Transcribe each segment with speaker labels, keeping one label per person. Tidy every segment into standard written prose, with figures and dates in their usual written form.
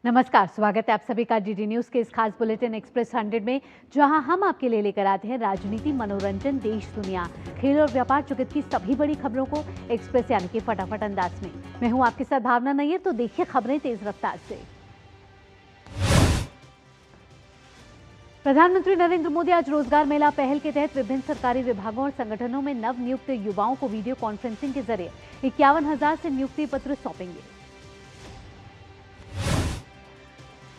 Speaker 1: नमस्कार, स्वागत है आप सभी का डीडी न्यूज के इस खास बुलेटिन एक्सप्रेस 100 में, जहां हम आपके लिए लेकर आते हैं राजनीति, मनोरंजन, देश दुनिया, खेल और व्यापार जगत की सभी बड़ी खबरों को एक्सप्रेस यानी कि फटाफट अंदाज में। मैं हूं आपके साथ भावना नैयर, तो देखिए खबरें तेज रफ्तार से। प्रधानमंत्री नरेंद्र मोदी आज रोजगार मेला पहल के तहत विभिन्न सरकारी विभागों और संगठनों में नव नियुक्त युवाओं को वीडियो कॉन्फ्रेंसिंग के जरिए 51,000 से नियुक्ति पत्र सौंपेंगे।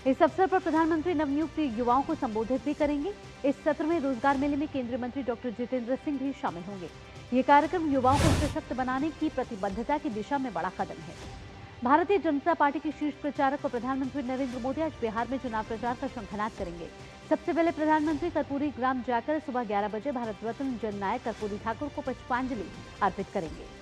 Speaker 1: इस अवसर पर प्रधानमंत्री नवनियुक्त युवाओं को संबोधित भी करेंगे। इस सत्र में रोजगार मेले में केंद्रीय मंत्री डॉक्टर जितेंद्र सिंह भी शामिल होंगे। ये कार्यक्रम युवाओं को सशक्त बनाने की प्रतिबद्धता की दिशा में बड़ा कदम है। भारतीय जनता पार्टी के शीर्ष प्रचारक और प्रधानमंत्री नरेंद्र मोदी आज बिहार में चुनाव प्रचार का शंखनाद करेंगे। सबसे पहले प्रधानमंत्री कर्पूरी ग्राम जाकर सुबह 11 बजे भारत रत्न जननायक कर्पूरी ठाकुर को पुष्पांजलि अर्पित करेंगे।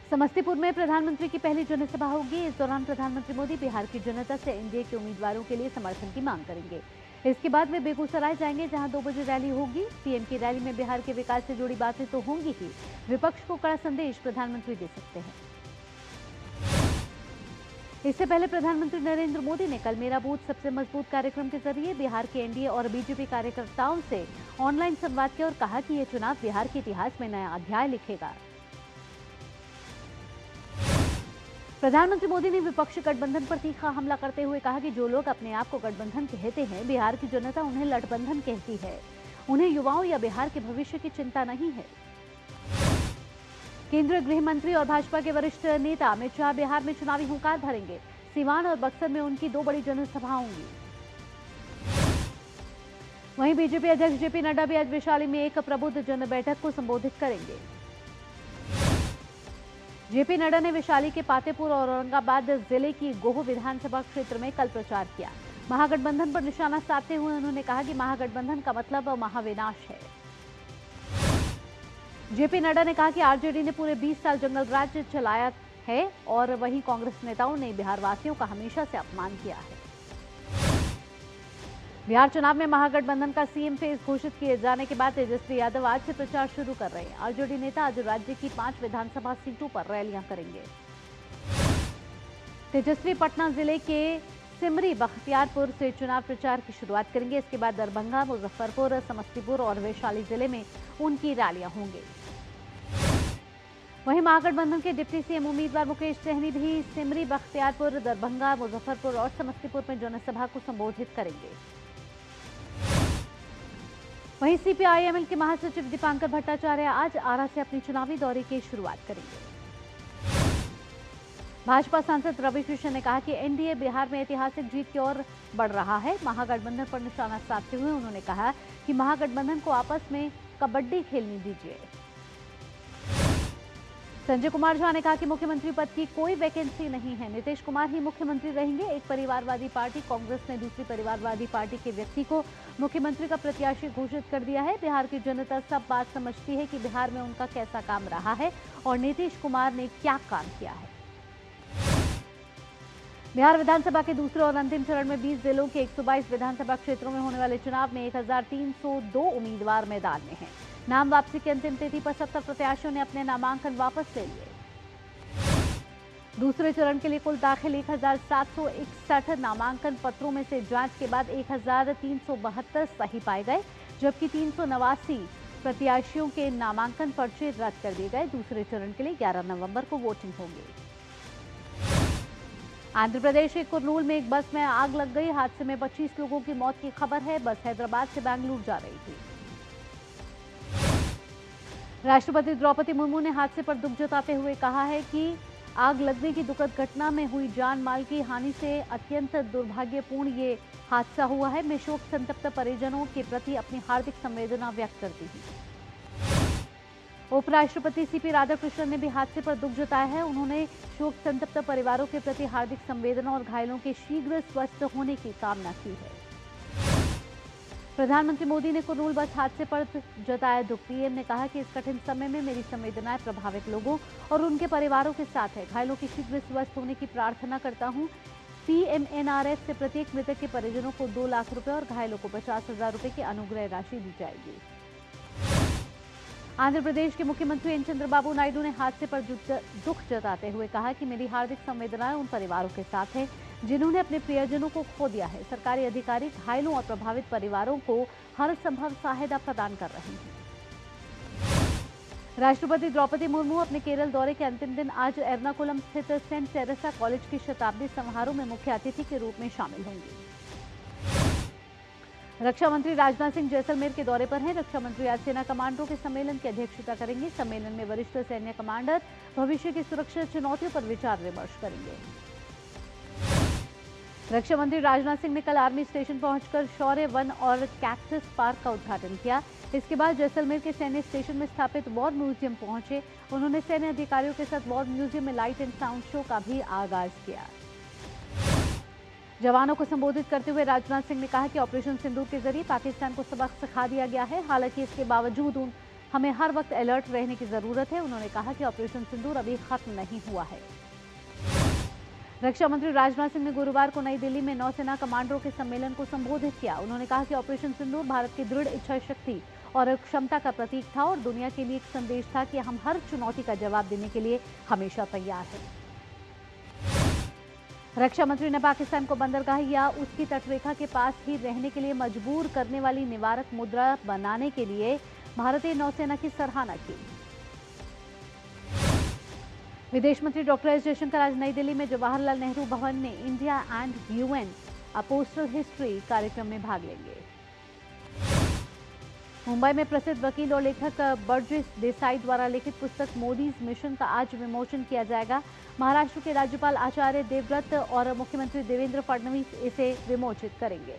Speaker 1: समस्तीपुर में प्रधानमंत्री की पहली जनसभा होगी। इस दौरान प्रधानमंत्री मोदी बिहार की जनता से एनडीए के उम्मीदवारों के लिए समर्थन की मांग करेंगे। इसके बाद वे बेगूसराय जाएंगे, जहां 2 बजे रैली होगी। पीएम की रैली में बिहार के विकास से जुड़ी बातें तो होंगी ही, विपक्ष को कड़ा संदेश प्रधानमंत्री दे सकते हैं। इससे पहले प्रधानमंत्री नरेंद्र मोदी ने कल मेरा बूथ सबसे मजबूत कार्यक्रम के जरिए बिहार के एनडीए और बीजेपी कार्यकर्ताओं से ऑनलाइन संवाद किया और कहा कि यह चुनाव बिहार के इतिहास में नया अध्याय लिखेगा। प्रधानमंत्री मोदी ने विपक्षी गठबंधन पर तीखा हमला करते हुए कहा कि जो लोग अपने आप को गठबंधन कहते हैं, बिहार की जनता उन्हें लठबंधन कहती है। उन्हें युवाओं या बिहार के भविष्य की चिंता नहीं है। केंद्रीय गृह मंत्री और भाजपा के वरिष्ठ नेता अमित शाह बिहार में चुनावी हुंकार भरेंगे। सीवान और बक्सर में उनकी 2 बड़ी जनसभा होंगी। वहीं बीजेपी अध्यक्ष जेपी नड्डा भी आज वैशाली में एक प्रबुद्ध जन बैठक को संबोधित करेंगे। जेपी नड्डा ने वैशाली के पातेपुर और औरंगाबाद जिले की गोह विधानसभा क्षेत्र में कल प्रचार किया। महागठबंधन पर निशाना साधते हुए उन्होंने कहा कि महागठबंधन का मतलब महाविनाश है। जेपी नड्डा ने कहा कि आरजेडी ने पूरे 20 साल जंगल राज चलाया है और वहीं कांग्रेस नेताओं ने बिहार वासियों का हमेशा से अपमान किया है। बिहार चुनाव में महागठबंधन का सीएम फेस घोषित किए जाने के बाद तेजस्वी यादव आज से प्रचार शुरू कर रहे हैं। आरजेडी नेता आज राज्य की 5 विधानसभा सीटों पर रैलियां करेंगे। तेजस्वी पटना जिले के सिमरी बख्तियारपुर से चुनाव प्रचार की शुरुआत करेंगे। इसके बाद दरभंगा, मुजफ्फरपुर, समस्तीपुर और वैशाली जिले में उनकी रैलियां होंगी। वहीं महागठबंधन के डिप्टी सीएम उम्मीदवार मुकेश सहनी भी सिमरी बख्तियारपुर, दरभंगा, मुजफ्फरपुर और समस्तीपुर में जनसभा को संबोधित करेंगे। वहीं सीपीआईएमएल के महासचिव दीपांकर भट्टाचार्य आज आरा से अपनी चुनावी दौरे की शुरुआत करेंगे। भाजपा सांसद रवि किशन ने कहा कि एनडीए बिहार में ऐतिहासिक जीत की ओर बढ़ रहा है। महागठबंधन पर निशाना साधते हुए उन्होंने कहा कि महागठबंधन को आपस में कबड्डी खेलने दीजिए। संजय कुमार झा ने कहा कि मुख्यमंत्री पद की कोई वैकेंसी नहीं है, नीतीश कुमार ही मुख्यमंत्री रहेंगे। एक परिवारवादी पार्टी कांग्रेस ने दूसरी परिवारवादी पार्टी के व्यक्ति को मुख्यमंत्री का प्रत्याशी घोषित कर दिया है। बिहार की जनता सब बात समझती है कि बिहार में उनका कैसा काम रहा है और नीतीश कुमार ने क्या काम किया है। बिहार विधानसभा के दूसरे और अंतिम चरण में 20 जिलों के 122 विधानसभा क्षेत्रों में होने वाले चुनाव में 1302 उम्मीदवार मैदान में हैं। नाम वापसी की अंतिम तिथि पर 70 प्रत्याशियों ने अपने नामांकन वापस ले लिए। दूसरे चरण के लिए कुल दाखिल 1761 नामांकन पत्रों में से जांच के बाद 1372 सही पाए गए, जबकि 389 प्रत्याशियों के नामांकन पर्चे रद्द कर दिए गए। दूसरे चरण के लिए 11 नवंबर को वोटिंग होगी। आंध्र प्रदेश के कुर्नूल में एक बस में आग लग गई। हादसे में 25 लोगों की मौत की खबर है। बस हैदराबाद से बेंगलुरु जा रही थी। राष्ट्रपति द्रौपदी मुर्मू ने हादसे पर दुख जताते हुए कहा है कि आग लगने की दुखद घटना में हुई जान माल की हानि से अत्यंत दुर्भाग्यपूर्ण ये हादसा हुआ है। मैं शोक संतप्त परिजनों के प्रति अपनी हार्दिक संवेदना व्यक्त करती हूँ। उपराष्ट्रपति सीपी राधाकृष्णन ने भी हादसे पर दुख जताया है। उन्होंने शोक संतप्त परिवारों के प्रति हार्दिक संवेदना और घायलों के शीघ्र स्वस्थ होने की कामना की है। प्रधानमंत्री मोदी ने कुर्नूल बस हादसे पर जताया दुख। पीएम ने कहा कि इस कठिन समय में मेरी संवेदनाएं प्रभावित लोगों और उनके परिवारों के साथ है। घायलों के शीघ्र स्वस्थ होने की प्रार्थना करता हूं। पीएमएनआरएफ से प्रत्येक मृतक के परिजनों को 2 लाख रुपए और घायलों को 50,000 रुपए की अनुग्रह राशि दी जाएगी। आंध्र प्रदेश के मुख्यमंत्री एन चंद्रबाबू नायडू ने हादसे पर दुख जताते हुए कहा कि मेरी हार्दिक संवेदनाएं उन परिवारों के साथ है जिन्होंने अपने प्रियजनों को खो दिया है। सरकारी अधिकारी घायलों और प्रभावित परिवारों को हर संभव सहायता प्रदान कर रहे हैं। राष्ट्रपति द्रौपदी मुर्मू अपने केरल दौरे के अंतिम दिन आज एर्नाकुलम स्थित सेंट टेरेसा कॉलेज की शताब्दी समारोह में मुख्य अतिथि के रूप में शामिल होंगी। रक्षा मंत्री राजनाथ सिंह जैसलमेर के दौरे पर हैं। रक्षा मंत्री आज सेना कमांडरों के सम्मेलन की अध्यक्षता करेंगे। सम्मेलन में वरिष्ठ सैन्य कमांडर भविष्य की सुरक्षा चुनौतियों पर विचार विमर्श करेंगे। रक्षा मंत्री राजनाथ सिंह ने कल आर्मी स्टेशन पहुंचकर शौर्य वन और कैक्टस पार्क का उद्घाटन किया। इसके बाद जैसलमेर के सैन्य स्टेशन में स्थापित वॉर म्यूजियम पहुंचे। उन्होंने सैन्य अधिकारियों के साथ वॉर म्यूजियम में लाइट एंड साउंड शो का भी आगाज किया। जवानों को संबोधित करते हुए राजनाथ सिंह ने कहा कि ऑपरेशन सिंदूर के जरिए पाकिस्तान को सबक सिखा दिया गया है। हालांकि इसके बावजूद हमें हर वक्त अलर्ट रहने की जरूरत है। उन्होंने कहा कि ऑपरेशन सिंदूर अभी खत्म नहीं हुआ है। रक्षा मंत्री राजनाथ सिंह ने गुरुवार को नई दिल्ली में नौसेना कमांडरों के सम्मेलन को संबोधित किया। उन्होंने कहा कि ऑपरेशन सिंदूर भारत की दृढ़ इच्छा शक्ति और क्षमता का प्रतीक था और दुनिया के लिए एक संदेश था कि हम हर चुनौती का जवाब देने के लिए हमेशा तैयार हैं। रक्षा मंत्री ने पाकिस्तान को बंदरगाह या उसकी तटरेखा के पास ही रहने के लिए मजबूर करने वाली निवारक मुद्रा बनाने के लिए भारतीय नौसेना की सराहना की। विदेश मंत्री डॉक्टर एस जयशंकर आज नई दिल्ली में जवाहरलाल नेहरू भवन में India and UN a postal history कार्यक्रम में भाग लेंगे। मुंबई में प्रसिद्ध वकील और लेखक बर्जेस देसाई द्वारा लिखित पुस्तक मोदीज मिशन का आज विमोचन किया जाएगा। महाराष्ट्र के राज्यपाल आचार्य देवव्रत और मुख्यमंत्री देवेंद्र फडणवीस इसे विमोचित करेंगे।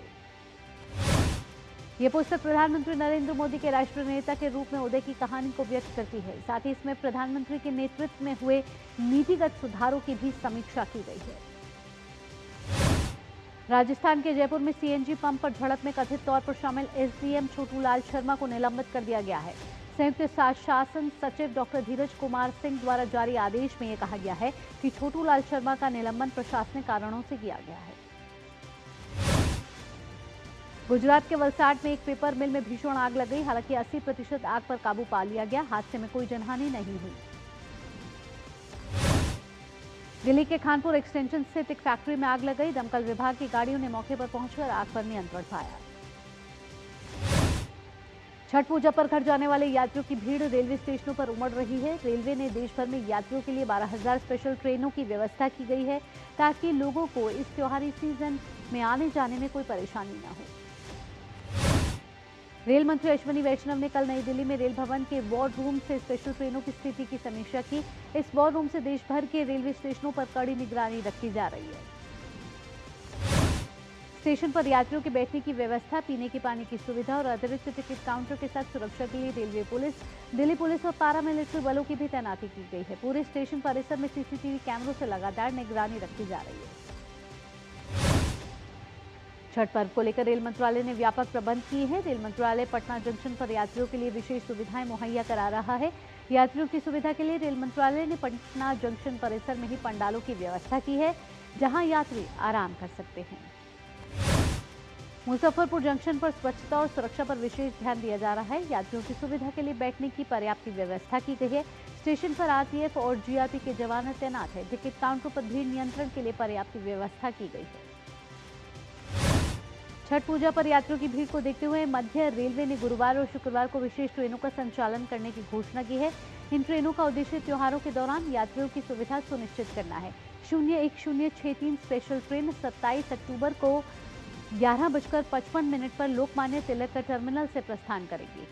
Speaker 1: ये पुस्तक प्रधानमंत्री नरेंद्र मोदी के राष्ट्रीय नेता के रूप में उदय की कहानी को व्यक्त करती है। साथ ही इसमें प्रधानमंत्री के नेतृत्व में हुए नीतिगत सुधारों की भी समीक्षा की गई है। राजस्थान के जयपुर में सीएनजी पंप पर झड़प में कथित तौर पर शामिल एसडीएम छोटूलाल शर्मा को निलंबित कर दिया गया है। संयुक्त शासन सचिव डॉक्टर धीरज कुमार सिंह द्वारा जारी आदेश में यह कहा गया है कि छोटूलाल शर्मा का निलंबन प्रशासनिक कारणों से किया गया है। गुजरात के वलसाड में एक पेपर मिल में भीषण आग लग गई। हालांकि 80% आग पर काबू पा लिया गया। हादसे में कोई जनहानि नहीं हुई। दिल्ली के खानपुर एक्सटेंशन स्थित एक फैक्ट्री में आग लग गई। दमकल विभाग की गाड़ियों ने मौके पर पहुंचकर आग पर नियंत्रण पाया। छठ पूजा पर घर जाने वाले यात्रियों की भीड़ रेलवे स्टेशनों पर उमड़ रही है। रेलवे ने देश भर में यात्रियों के लिए 12,000 स्पेशल ट्रेनों की व्यवस्था की गई है ताकि लोगों को इस त्योहारी सीजन में आने जाने में कोई परेशानी न हो। रेल मंत्री अश्विनी वैष्णव ने कल नई दिल्ली में रेल भवन के वॉर रूम से स्पेशल ट्रेनों की स्थिति की समीक्षा की। इस वॉर रूम से देश भर के रेलवे स्टेशनों पर कड़ी निगरानी रखी जा रही है। स्टेशन पर यात्रियों के बैठने की व्यवस्था, पीने के पानी की सुविधा और अतिरिक्त टिकट काउंटर के साथ सुरक्षा के लिए रेलवे पुलिस, दिल्ली पुलिस और पारामिलिट्री बलों की भी तैनाती की गई है। पूरे स्टेशन परिसर में सीसीटीवी कैमरों से लगातार निगरानी रखी जा रही है। छठ पर्व को लेकर रेल मंत्रालय ने व्यापक प्रबंध किए हैं। रेल मंत्रालय पटना जंक्शन पर यात्रियों के लिए विशेष सुविधाएं मुहैया करा रहा है। यात्रियों की सुविधा के लिए रेल मंत्रालय ने पटना जंक्शन परिसर में ही पंडालों की व्यवस्था की है, जहां यात्री आराम कर सकते हैं। मुजफ्फरपुर जंक्शन पर स्वच्छता और सुरक्षा पर विशेष ध्यान दिया जा रहा है। यात्रियों की सुविधा के लिए बैठने की पर्याप्त व्यवस्था की गई है। स्टेशन पर आरपीएफ और जीआरपी के जवान तैनात है। टिकट काउंटर पर भीड़ नियंत्रण के लिए पर्याप्त व्यवस्था की गई है। छठ पूजा पर यात्रियों की भीड़ को देखते हुए मध्य रेलवे ने गुरुवार और शुक्रवार को विशेष ट्रेनों का संचालन करने की घोषणा की है। इन ट्रेनों का उद्देश्य त्योहारों के दौरान यात्रियों की सुविधा सुनिश्चित करना है। 0163 स्पेशल ट्रेन 27 अक्टूबर को 11:55 पर लोकमान्य तिलक टर्मिनल से प्रस्थान करेगी।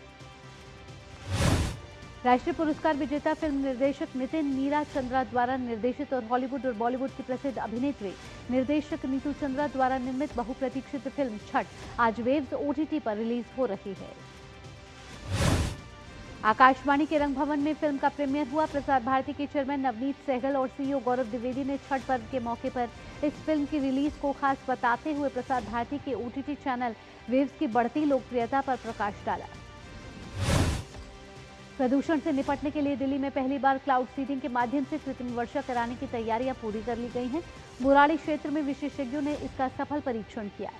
Speaker 1: राष्ट्रीय पुरस्कार विजेता फिल्म निर्देशक नितिन मीरा चंद्रा द्वारा निर्देशित और हॉलीवुड और बॉलीवुड की प्रसिद्ध अभिनेत्री निर्देशक नीतू चंद्रा द्वारा निर्मित बहुप्रतीक्षित फिल्म छठ आज वेव्स ओटीटी पर रिलीज हो रही है। आकाशवाणी के रंग भवन में फिल्म का प्रीमियर हुआ। प्रसार भारती के चेयरमैन नवनीत सहगल और सीईओ गौरव द्विवेदी ने छठ पर्व के मौके पर इस फिल्म की रिलीज को खास बताते हुए प्रसार भारती के ओटीटी चैनल वेव्स की बढ़ती लोकप्रियता पर प्रकाश डाला। प्रदूषण से निपटने के लिए दिल्ली में पहली बार क्लाउड सीडिंग के माध्यम से कृत्रिम वर्षा कराने की तैयारियां पूरी कर ली गई हैं। बुराड़ी क्षेत्र में विशेषज्ञों ने इसका सफल परीक्षण किया।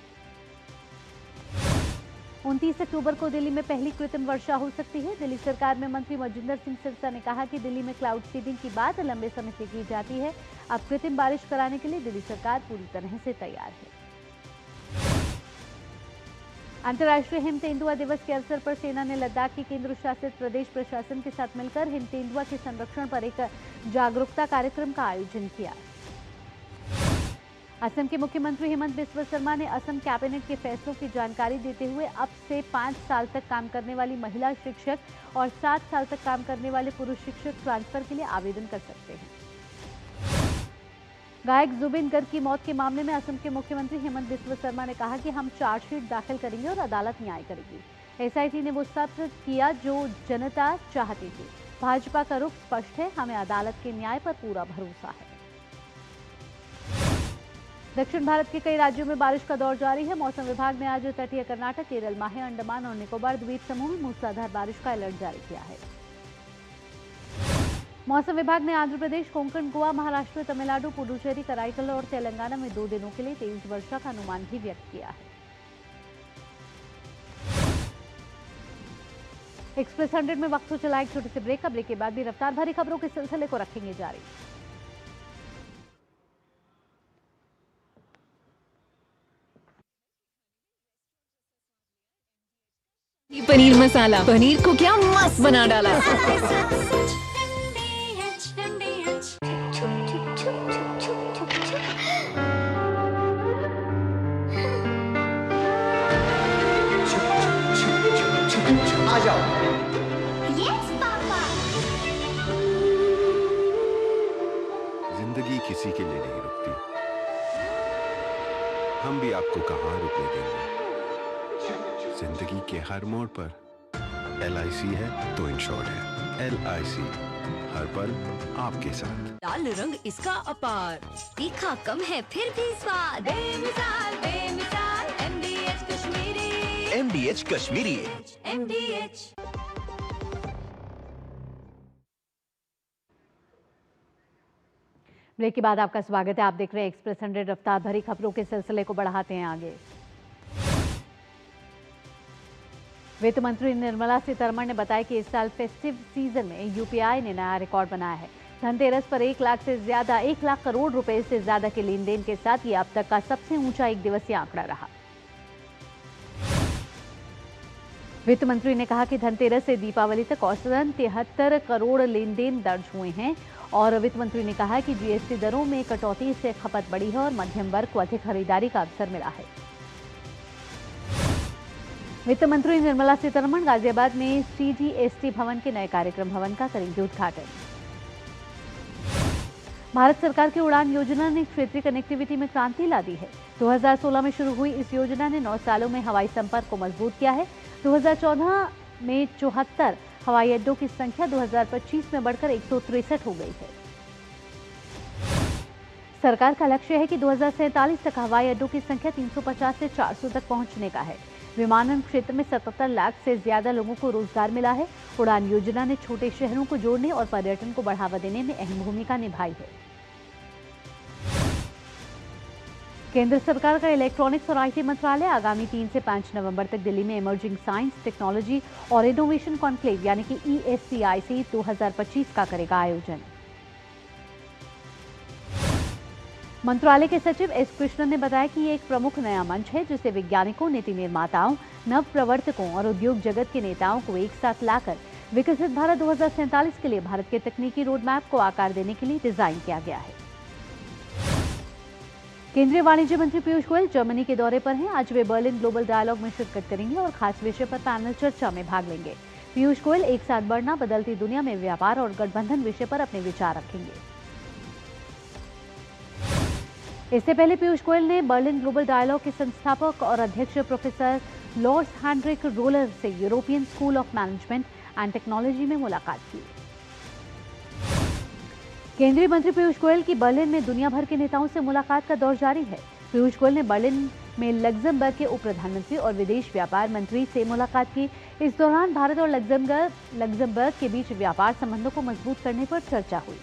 Speaker 1: 29 अक्टूबर को दिल्ली में पहली कृत्रिम वर्षा हो सकती है। दिल्ली सरकार में मंत्री मोजिंदर सिंह सिरसा ने कहा कि दिल्ली में क्लाउड सीडिंग की बात लंबे समय से की जाती है। अब कृत्रिम बारिश कराने के लिए दिल्ली सरकार पूरी तरह से तैयार है। अंतर्राष्ट्रीय हिम तेंदुआ दिवस के अवसर पर सेना ने लद्दाख के केंद्र शासित प्रदेश प्रशासन के साथ मिलकर हिम तेंदुआ के संरक्षण पर एक जागरूकता कार्यक्रम का आयोजन किया। असम के मुख्यमंत्री हेमंत बिस्वा शर्मा ने असम कैबिनेट के फैसलों की जानकारी देते हुए अब से 5 साल तक काम करने वाली महिला शिक्षक और 7 साल तक काम करने वाले पुरुष शिक्षक ट्रांसफर के लिए आवेदन कर सकते हैं। गायक जुबिन गर्ग की मौत के मामले में असम के मुख्यमंत्री हेमंत बिस्वा शर्मा ने कहा कि हम चार्जशीट दाखिल करेंगे और अदालत न्याय करेगी। एसआईटी ने वो सब किया जो जनता चाहती थी। भाजपा का रुख स्पष्ट है, हमें अदालत के न्याय पर पूरा भरोसा है। दक्षिण भारत के कई राज्यों में बारिश का दौर जारी है। मौसम विभाग ने आज तटीय कर्नाटक, केरल, माहे, अंडमान और निकोबार द्वीप समूह में मूसलाधार बारिश का अलर्ट जारी किया है। मौसम विभाग ने आंध्र प्रदेश, कोंकण, गोवा, महाराष्ट्र, तमिलनाडु, पुडुचेरी, कराईकल और तेलंगाना में 2 दिनों के लिए तेज वर्षा का अनुमान भी व्यक्त किया है। एक्सप्रेस 100 में वक्त हो चला एक छोटे से ब्रेक का। ब्रेक के बाद भी रफ्तार भरी खबरों के सिलसिले को रखेंगे जारी।
Speaker 2: पनीर मसाला, पनीर को क्या मस्त बना डाला।
Speaker 3: आ जाओ।
Speaker 4: Yes papa.
Speaker 5: जिंदगी किसी के लिए नहीं रुकती, हम भी आपको कहां रुकने देंगे। जिंदगी के हर मोड़ पर LIC है तो इंश्योर्ड है। LIC हर पल आपके साथ।
Speaker 2: लाल रंग इसका अपार,
Speaker 4: तीखा कम है फिर भी स्वाद। बेमिसाल बेमिसाल MDH Kashmiri.
Speaker 3: MDH Kashmiri.
Speaker 4: MDH।
Speaker 1: Break के बाद आपका स्वागत है। आप देख रहे हैं एक्सप्रेस 100। रफ्तार भरी खबरों के सिलसिले को बढ़ाते हैं आगे। वित्त मंत्री निर्मला सीतारमण ने बताया कि इस साल फेस्टिव सीजन में UPI ने नया रिकॉर्ड बनाया है। धनतेरस पर 1 लाख करोड़ रुपए से ज्यादा के लेन देन के साथ ये अब तक का सबसे ऊंचा एक दिवसीय आंकड़ा रहा। वित्त मंत्री ने कहा कि धनतेरस से दीपावली तक औसतन 73 करोड़ लेन देन दर्ज हुए हैं और वित्त मंत्री ने कहा कि GST दरों में कटौती से खपत बढ़ी है और मध्यम वर्ग को अधिक खरीदारी का अवसर मिला है। वित्त मंत्री निर्मला सीतारमण गाजियाबाद में CGST भवन के नए कार्यक्रम भवन का करेंगे उद्घाटन। भारत सरकार की उड़ान योजना ने क्षेत्रीय कनेक्टिविटी में क्रांति ला दी है। 2016 में शुरू हुई इस योजना ने 9 सालों में हवाई संपर्क को मजबूत किया है। 2014 में 74 हवाई अड्डों की संख्या 2025 में बढ़कर 163 हो गई है। सरकार का लक्ष्य है कि 2047 तक हवाई अड्डों की संख्या 350 से 400 तक पहुंचने का है। विमानन क्षेत्र में 77 लाख से ज्यादा लोगों को रोजगार मिला है। उड़ान योजना ने छोटे शहरों को जोड़ने और पर्यटन को बढ़ावा देने में अहम भूमिका निभाई है। केंद्र सरकार का इलेक्ट्रॉनिक्स और IT मंत्रालय आगामी 3 से 5 नवंबर तक दिल्ली में इमर्जिंग साइंस, टेक्नोलॉजी और इनोवेशन कॉन्क्लेव यानी कि ESCIC 2025 का करेगा आयोजन। मंत्रालय के सचिव S कृष्णन ने बताया कि ये एक प्रमुख नया मंच है जिसे वैज्ञानिकों, नीति निर्माताओं, नव प्रवर्तकों और उद्योग जगत के नेताओं को एक साथ लाकर विकसित भारत 2047 के लिए भारत के तकनीकी रोडमैप को आकार देने के लिए डिजाइन किया गया है। केंद्रीय वाणिज्य मंत्री पीयूष गोयल जर्मनी के दौरे पर हैं। आज वे बर्लिन ग्लोबल डायलॉग में शिरकत करेंगे और खास विषय पर पैनल चर्चा में भाग लेंगे। पीयूष गोयल एक साथ बढ़ना, बदलती दुनिया में व्यापार और गठबंधन विषय पर अपने विचार रखेंगे। इससे पहले पीयूष गोयल ने बर्लिन ग्लोबल डायलॉग के संस्थापक और अध्यक्ष प्रोफेसर लॉर्स हैंड्रिक रोलर से European school of management and technology में मुलाकात की। केंद्रीय मंत्री पीयूष गोयल की बर्लिन में दुनिया भर के नेताओं से मुलाकात का दौर जारी है। पीयूष गोयल ने बर्लिन में लग्जमबर्ग के उप प्रधानमंत्री और विदेश व्यापार मंत्री से मुलाकात की। इस दौरान भारत और लग्जमबर्ग के बीच व्यापार संबंधों को मजबूत करने पर चर्चा हुई।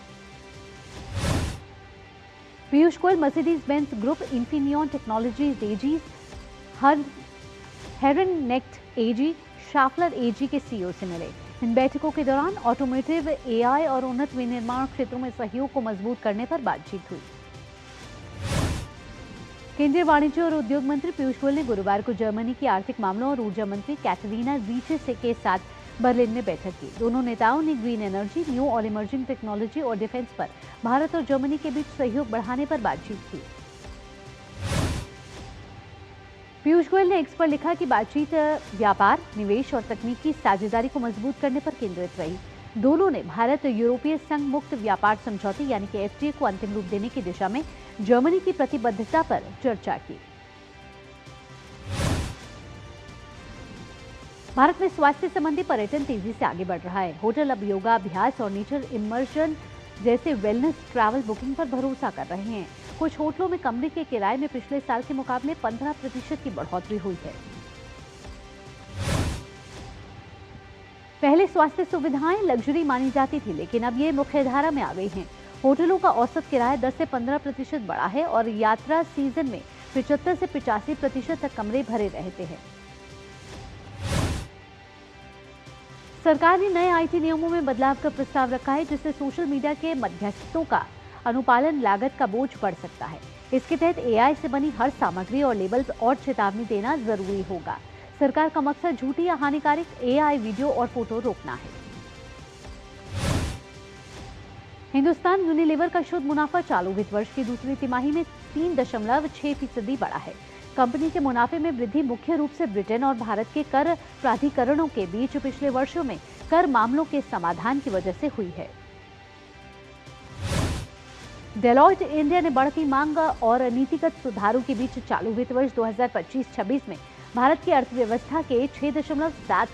Speaker 1: Piyush Goyal Mercedes Benz group, Infineon Technologies, AGs, Herrenknecht AG Schaeffler AG के सीईओ से मिले। इन बैठकों के दौरान ऑटोमोटिव, एआई और उन्नत विनिर्माण क्षेत्रों में सहयोग को मजबूत करने पर बातचीत हुई। केंद्रीय वाणिज्य और उद्योग मंत्री पीयूष गोयल ने गुरुवार को जर्मनी की आर्थिक मामलों और ऊर्जा मंत्री कैटरीना वीचे के साथ बर्लिन में बैठक की। दोनों नेताओं ने ग्रीन एनर्जी, न्यू और इमर्जिंग टेक्नोलॉजी और डिफेंस पर भारत और जर्मनी के बीच सहयोग बढ़ाने पर बातचीत की। पीयूष गोयल ने एक्स पर लिखा कि बातचीत व्यापार, निवेश और तकनीकी साझेदारी को मजबूत करने पर केंद्रित रही। दोनों ने भारत यूरोपीय संघ मुक्त व्यापार समझौते यानी कि एफटीए को अंतिम रूप देने की दिशा में जर्मनी की प्रतिबद्धता पर चर्चा की। भारत में स्वास्थ्य संबंधी पर्यटन तेजी से आगे बढ़ रहा है। होटल अब योगा अभ्यास और नेचर इमर्शन जैसे वेलनेस ट्रैवल बुकिंग पर भरोसा कर रहे हैं। कुछ होटलों में कमरे के किराए में पिछले साल के मुकाबले 15% की बढ़ोतरी हुई है। पहले स्वास्थ्य सुविधाएं लग्जरी मानी जाती थी, लेकिन अब ये मुख्यधारा में आ गई हैं। होटलों का औसत किराया 10 से 15% बढ़ा है और यात्रा सीजन में 75 से 85% तक कमरे भरे रहते हैं। सरकार ने नए आईटी नियमों में बदलाव का प्रस्ताव रखा है, जिससे सोशल मीडिया के मध्यस्थों का अनुपालन लागत का बोझ बढ़ सकता है। इसके तहत एआई से बनी हर सामग्री और लेबल और चेतावनी देना जरूरी होगा। सरकार का मकसद झूठी या हानिकारक एआई वीडियो और फोटो रोकना है। हिंदुस्तान यूनिलीवर का शुद्ध मुनाफा चालू वित्त वर्ष की दूसरी तिमाही में 3.6% बढ़ा है। कंपनी के मुनाफे में वृद्धि मुख्य रूप से ब्रिटेन और भारत के कर प्राधिकरणों के बीच पिछले वर्षों में कर मामलों के समाधान की वजह से हुई है। डेलॉयट इंडिया ने बढ़ती मांग और नीतिगत सुधारों के बीच चालू वित्त वर्ष 2025-26 में भारत की अर्थव्यवस्था के 6.7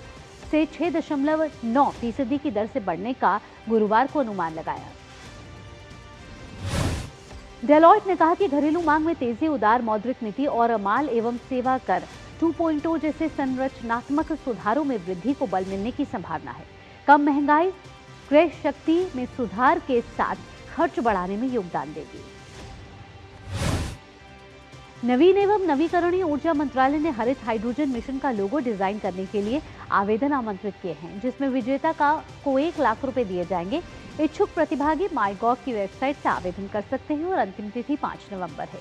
Speaker 1: से 6.9% की दर से बढ़ने का गुरुवार को अनुमान लगाया। डेलॉयट ने कहा कि घरेलू मांग में तेजी, उदार मौद्रिक नीति और माल एवं सेवा कर 2.0 जैसे संरचनात्मक सुधारों में वृद्धि को बल मिलने की संभावना है। कम महंगाई क्रय शक्ति में सुधार के साथ खर्च बढ़ाने में योगदान देगी। नवीन एवं नवीकरणीय ऊर्जा मंत्रालय ने हरित हाइड्रोजन मिशन का लोगो डिजाइन करने के लिए आवेदन आमंत्रित किए हैं, जिसमें विजेता को 1 लाख रुपए दिए जाएंगे। इच्छुक प्रतिभागी माईगॉव की वेबसाइट से आवेदन कर सकते हैं और अंतिम तिथि 5 नवंबर है।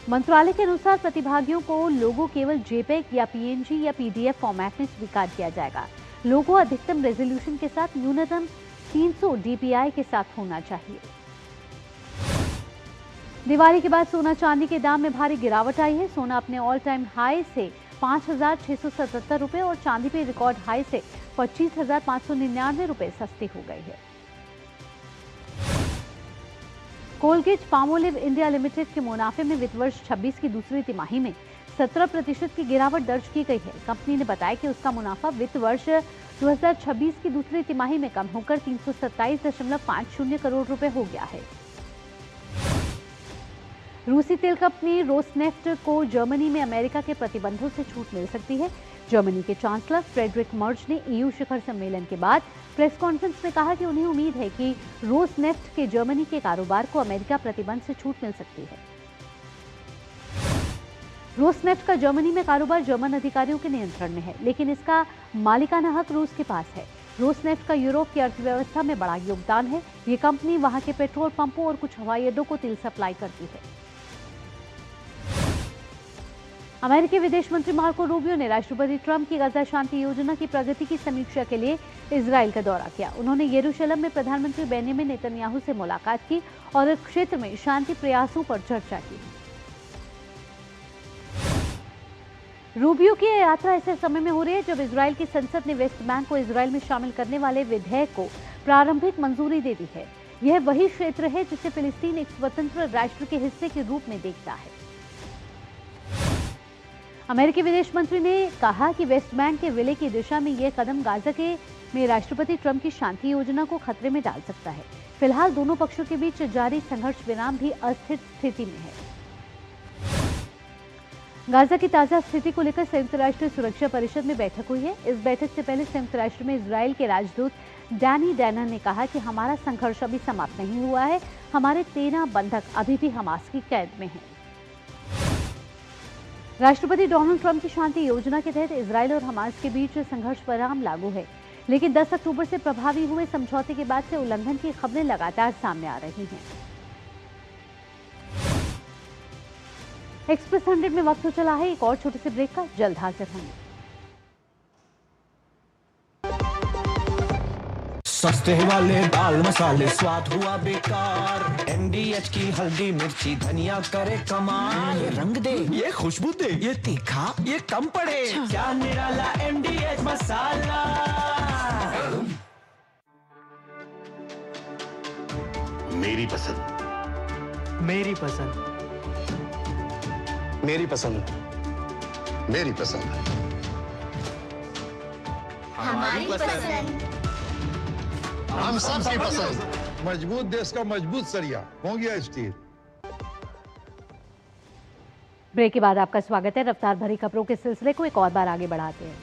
Speaker 1: मंत्रालय के अनुसार प्रतिभागियों को लोगो केवल जेपेग या पीएनजी या पीडीएफ फॉर्मेट में स्वीकार किया जाएगा। लोगो अधिकतम रेजोल्यूशन के साथ न्यूनतम 300 डीपीआई के साथ होना चाहिए। दिवाली के बाद सोना चांदी के दाम में भारी गिरावट आई है। सोना अपने ऑल टाइम हाई से 5,677 रुपए और चांदी पे रिकॉर्ड हाई से 25,599 रुपए सस्ती हो गई है। कोलगेट पामोलिव इंडिया लिमिटेड के मुनाफे में वित्त वर्ष 26 की दूसरी तिमाही में 17% की गिरावट दर्ज की गई है। कंपनी ने बताया कि उसका मुनाफा वित्त वर्ष 2026 की दूसरी तिमाही में कम होकर 327.50 करोड़ रुपए हो गया है। रूसी तेल कंपनी रोसनेफ्ट को जर्मनी में अमेरिका के प्रतिबंधों से छूट मिल सकती है। जर्मनी के चांसलर फ्रेडरिक मर्ज ने ईयू शिखर सम्मेलन के बाद प्रेस कॉन्फ्रेंस में कहा कि उन्हें उम्मीद है कि रोसनेफ्ट के जर्मनी के कारोबार को अमेरिका प्रतिबंध से छूट मिल सकती है। रोसनेफ्ट का जर्मनी में कारोबार जर्मन अधिकारियों के नियंत्रण में है, लेकिन इसका मालिकाना हक रूस के पास है। रोसनेफ्ट का यूरोप की अर्थव्यवस्था में बड़ा योगदान है। ये कंपनी वहां के पेट्रोल पंपों और कुछ हवाई अड्डों को तेल सप्लाई करती है। अमेरिकी विदेश मंत्री मार्को रूबियो ने राष्ट्रपति ट्रंप की गजा शांति योजना की प्रगति की समीक्षा के लिए इजराइल का दौरा किया। उन्होंने यरूशलेम में प्रधानमंत्री बेंजामिन नेतन्याहू से मुलाकात की और इस क्षेत्र में शांति प्रयासों पर चर्चा की। रूबियो की यह यात्रा ऐसे समय में हो रही है जब इजराइल की संसद ने वेस्ट बैंक को इजराइल में शामिल करने वाले विधेयक को प्रारंभिक मंजूरी दे दी है। यह वही क्षेत्र है जिसे फिलिस्तीन एक स्वतंत्र राष्ट्र के हिस्से के रूप में देखता है। अमेरिकी विदेश मंत्री ने कहा कि वेस्ट बैंक के विलय की दिशा में यह कदम गाजा में राष्ट्रपति ट्रंप की शांति योजना को खतरे में डाल सकता है। फिलहाल दोनों पक्षों के बीच जारी संघर्ष विराम भी अस्थिर स्थिति में है। गाजा की ताजा स्थिति को लेकर संयुक्त राष्ट्र सुरक्षा परिषद में बैठक हुई है। इस बैठक से पहले संयुक्त राष्ट्र में इजराइल के राजदूत डैनी डैनन ने कहा कि हमारा संघर्ष अभी समाप्त नहीं हुआ है। हमारे 13 बंधक अभी भी हमास की कैद में हैं। राष्ट्रपति डोनाल्ड ट्रंप की शांति योजना के तहत इजरायल और हमास के बीच संघर्ष विराम लागू है, लेकिन 10 अक्टूबर से प्रभावी हुए समझौते के बाद से उल्लंघन की खबरें लगातार सामने आ रही हैं। एक्सप्रेस 100 में वक्त हो चला है एक और छोटे से ब्रेक का, जल्द हाजिर होंगे।
Speaker 3: सस्ते वाले दाल मसाले स्वाद हुआ बेकार। MDH की हल्दी मिर्ची धनिया करे कमाल। ये रंग दे, ये खुशबू दे, ये तीखा, ये कम पड़े। क्या निराला MDH मसाला।
Speaker 6: मेरी पसंद,
Speaker 3: मेरी पसंद,
Speaker 6: मेरी पसंद, मेरी पसंद,
Speaker 4: हमारी पसंद।
Speaker 6: हम सबकी पसंद।
Speaker 7: मजबूत देश का मजबूत सरिया हो गया स्टील।
Speaker 1: ब्रेक के बाद आपका स्वागत है। रफ्तार भरी खबरों के सिलसिले को एक और बार आगे बढ़ाते हैं।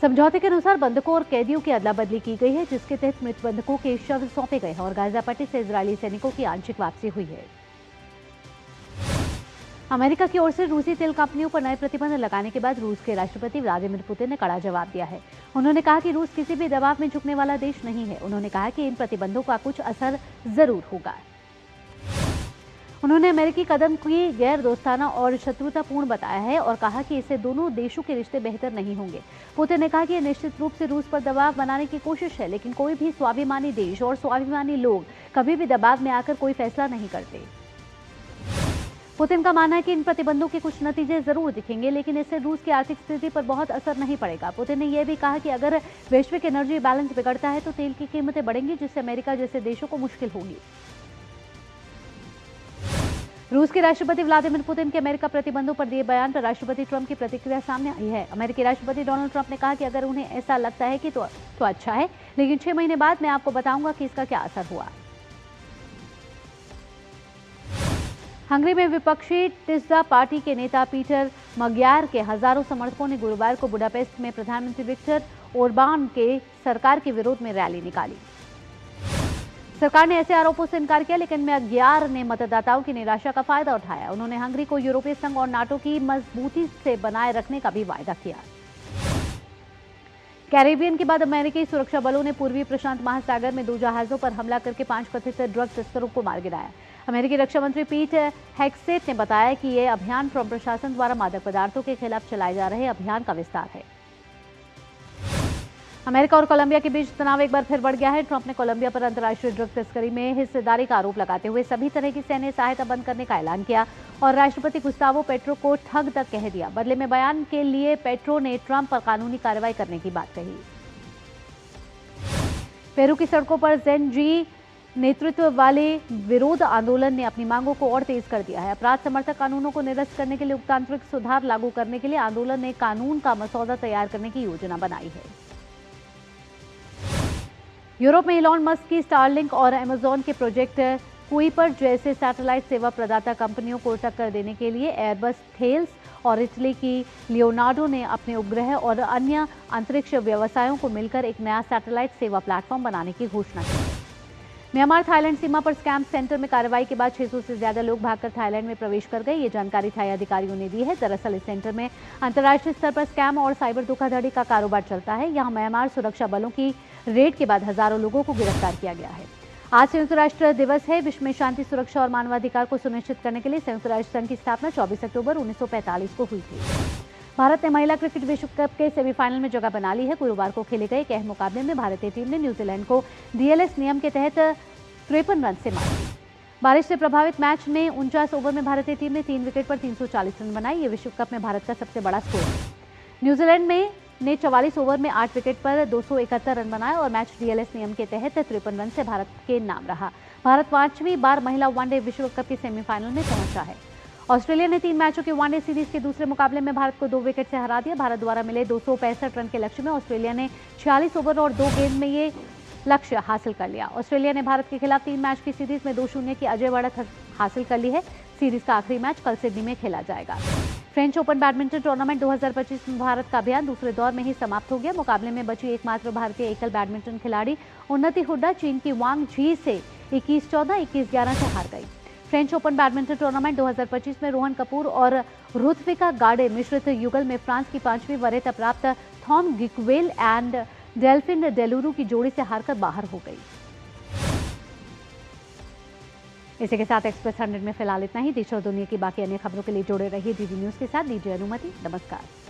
Speaker 1: समझौते के अनुसार बंधकों और कैदियों की अदला बदली की गई है, जिसके तहत मृत बंधकों के शव सौंपे गए हैं और गाजा पट्टी से इजरायली सैनिकों की आंशिक वापसी हुई है। अमेरिका की ओर से रूसी तेल कंपनियों पर नए प्रतिबंध लगाने के बाद रूस के राष्ट्रपति व्लादिमीर पुतिन ने कड़ा जवाब दिया है। उन्होंने कहा कि रूस किसी भी दबाव में झुकने वाला देश नहीं है। उन्होंने कहा कि इन प्रतिबंधों का कुछ असर जरूर होगा। उन्होंने अमेरिकी कदम की गैर दोस्ताना और शत्रुतापूर्ण बताया है और कहा कि इससे दोनों देशों के रिश्ते बेहतर नहीं होंगे। पुतिन ने कहा कि यह निश्चित रूप से रूस पर दबाव बनाने की कोशिश है, लेकिन कोई भी स्वाभिमानी देश और स्वाभिमानी लोग कभी भी दबाव में आकर कोई फैसला नहीं करते। पुतिन का मानना है कि इन प्रतिबंधों के कुछ नतीजे जरूर दिखेंगे, लेकिन इससे रूस की आर्थिक स्थिति पर बहुत असर नहीं पड़ेगा। पुतिन ने यह भी कहा कि अगर वैश्विक एनर्जी बैलेंस बिगड़ता है तो तेल की कीमतें बढ़ेंगी, जिससे अमेरिका जैसे देशों को मुश्किल होगी। रूस के राष्ट्रपति व्लादिमीर पुतिन के अमेरिका प्रतिबंधों पर दिए बयान पर राष्ट्रपति ट्रंप की प्रतिक्रिया सामने आई है। अमेरिकी राष्ट्रपति डोनाल्ड ट्रंप ने कहा कि अगर उन्हें ऐसा लगता है कि तो अच्छा है, लेकिन 6 महीने बाद मैं आपको बताऊंगा कि इसका क्या असर हुआ। हंगरी में विपक्षी टिस्डा पार्टी के नेता पीटर मग्यार के हजारों समर्थकों ने गुरुवार को बुडापेस्ट में प्रधानमंत्री विक्टर ओरबान के सरकार के विरोध में रैली निकाली। सरकार ने ऐसे आरोपों से इनकार किया, लेकिन मग्यार ने मतदाताओं की निराशा का फायदा उठाया। उन्होंने हंगरी को यूरोपीय संघ और नाटो की मजबूती से बनाए रखने का भी वायदा किया। कैरेबियन के बाद अमेरिकी सुरक्षा बलों ने पूर्वी प्रशांत महासागर में 2 जहाजों पर हमला करके 5 कथित ड्रग तस्करों को मार गिराया। अमेरिकी रक्षा मंत्री पीट हेग्सेट ने बताया कि यह अभियान ट्रंप प्रशासन द्वारा मादक पदार्थों के खिलाफ चलाए जा रहे अभियान का विस्तार है। अमेरिका और कोलंबिया के बीच तनाव एक बार फिर बढ़ गया है। ट्रंप ने कोलंबिया पर अंतर्राष्ट्रीय ड्रग तस्करी में हिस्सेदारी का आरोप लगाते हुए सभी तरह की सैन्य सहायता बंद करने का ऐलान किया और राष्ट्रपति गुस्तावो पेट्रो को ठग तक कह दिया। बदले में बयान के लिए पेट्रो ने ट्रंप पर कानूनी कार्रवाई करने की बात कही। पेरू की सड़कों पर जेन जी नेतृत्व वाले विरोध आंदोलन ने अपनी मांगों को और तेज कर दिया है। अपराध समर्थक कानूनों को निरस्त करने के लिए लोकतांत्रिक सुधार लागू करने के लिए आंदोलन ने कानून का मसौदा तैयार करने की योजना बनाई है। यूरोप में इलॉन मस्क की स्टारलिंक और अमेजॉन के प्रोजेक्ट कुइपर जैसे सैटेलाइट सेवा प्रदाता कंपनियों को टक्कर देने के लिए एयरबस, थेल्स और इटली की लियोनार्डो ने अपने उपग्रह और अन्य अंतरिक्ष व्यवसायों को मिलकर एक नया सैटेलाइट सेवा प्लेटफॉर्म बनाने की घोषणा की है। म्यांमार थाईलैंड सीमा पर स्कैम सेंटर में कार्रवाई के बाद 600 से ज्यादा लोग भागकर थाईलैंड में प्रवेश कर गए। ये जानकारी थाई अधिकारियों ने दी है। दरअसल इस सेंटर में अंतर्राष्ट्रीय स्तर पर स्कैम और साइबर धोखाधड़ी का कारोबार चलता है। यहाँ म्यांमार सुरक्षा बलों की रेड के बाद हजारों लोगों को गिरफ्तार किया गया है। आज संयुक्त राष्ट्र दिवस है। विश्व में शांति, सुरक्षा और मानवाधिकार को सुनिश्चित करने के लिए संयुक्त राष्ट्र संघ की स्थापना 24 अक्टूबर 1945 को हुई थी। भारत ने महिला क्रिकेट विश्व कप के सेमीफाइनल में जगह बना ली है। गुरुवार को खेले गए एक अहम मुकाबले में भारतीय टीम ने न्यूजीलैंड को DLS नियम के तहत 53 रन से मात दी। बारिश से प्रभावित मैच में 49 ओवर में भारतीय टीम ने 3 विकेट पर 340 रन बनाए। ये विश्व कप में भारत का सबसे बड़ा स्कोर है। न्यूजीलैंड ने 44 ओवर में 8 विकेट पर 271 रन बनाए और मैच DLS नियम के तहत 53 रन से भारत के नाम रहा। भारत 5वीं बार महिला वनडे विश्व कप के सेमीफाइनल में पहुंचा है। ऑस्ट्रेलिया ने 3 मैचों के वनडे सीरीज के दूसरे मुकाबले में भारत को 2 विकेट से हरा दिया। भारत द्वारा मिले 265 रन के लक्ष्य में ऑस्ट्रेलिया ने 46 ओवर और 2 गेंद में ये लक्ष्य हासिल कर लिया। ऑस्ट्रेलिया ने भारत के खिलाफ 3 मैच की सीरीज में 2-0 की अजय बढ़त हासिल कर ली है। सीरीज का आखिरी मैच कल सिडनी में खेला जाएगा। फ्रेंच ओपन बैडमिंटन टूर्नामेंट 2025 में भारत का अभियान दूसरे दौर में ही समाप्त हो गया। मुकाबले में बची एकमात्र भारतीय एकल बैडमिंटन खिलाड़ी उन्नति हुड्डा चीन की वांग झी से 21-14, 21-11 से हार गई। फ्रेंच ओपन बैडमिंटन टूर्नामेंट 2025 में रोहन कपूर और रुथविका गाडे मिश्रित युगल में फ्रांस की 5वीं वरीयता प्राप्त थॉम गिकवेल एंड डेल्फिन डेलुरू की जोड़ी से हारकर बाहर हो गई। इसी के साथ एक्सप्रेस 100 में फिलहाल इतना ही। देश और दुनिया की बाकी अन्य खबरों के लिए जुड़े रहिए डीडी न्यूज के साथ। दीजिए अनुमति। नमस्कार।